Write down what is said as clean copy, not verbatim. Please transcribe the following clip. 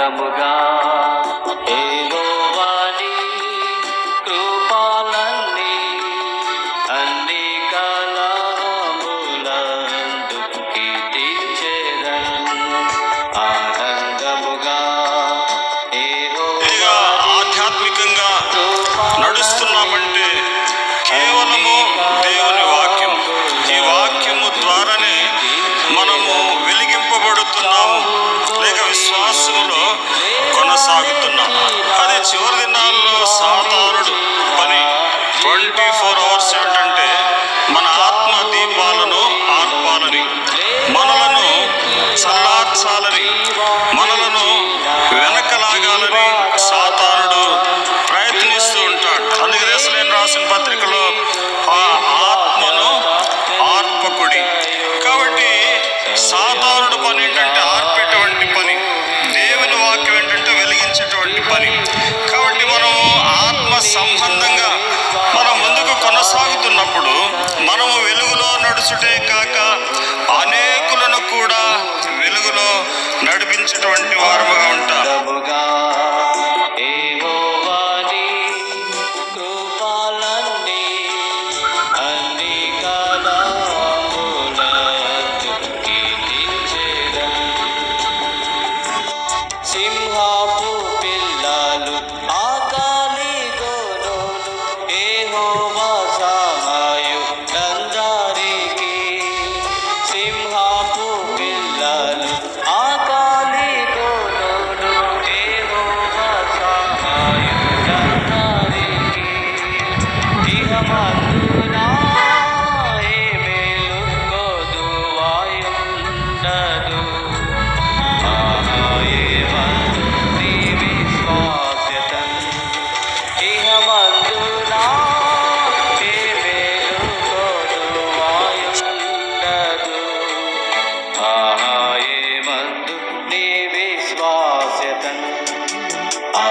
ఆనందముగా యెహోవాని కృపలన్నీ అన్ని కాలములందు కీర్తించెదను. ఆనందముగా ఆధ్యాత్మికంగా నడుస్తున్నామంటే కేవలము దేవుని వాక్యం. ఈ వాక్యము ద్వారానే మనము వెలిగింపబడుతున్నాము, లేక విశ్వాసములో కొనసాగుతున్నాం. అది చివరి దినాల్లో సాతానుడు పని 24 hours ఏంటంటే మన ఆత్మ దీపాలను ఆర్పాలని, మనలను చల్లార్చాలని, మనలను వెనకలాగాలని సాతానుడు ప్రయత్నిస్తూ ఉంటాడు. అందుకే యేసులేని రాసిన పత్రికలో ఆ ఆత్మను ఆర్పకుడి. కాబట్టి సాతానుడు పని ఏంటంటే ఆర్పేటువంటి పని, దేవుని వాక్యం ఏంటంటే వెలిగించేటువంటి పని. కాబట్టి మనము ఆత్మ సంబంధంగా మనం ముందుకు కొనసాగుతున్నప్పుడు మనము వెలుగులో నడుచుటే కాక అనేకులను కూడా వెలుగులో నడిపించేటువంటి వారముగా ఉంటాం. యెహోవాని కృపలన్నీ అన్ని కాలములందు కీర్తించెదను. సింహపు పిల్లలు ఆకలి గొర్రెలు యెహోవా సహాయులందరికీ. సింహపు పిల్లలు ఆకలి గొర్రెలు యెహోవా సహాయులందరికీ. ఇహమందు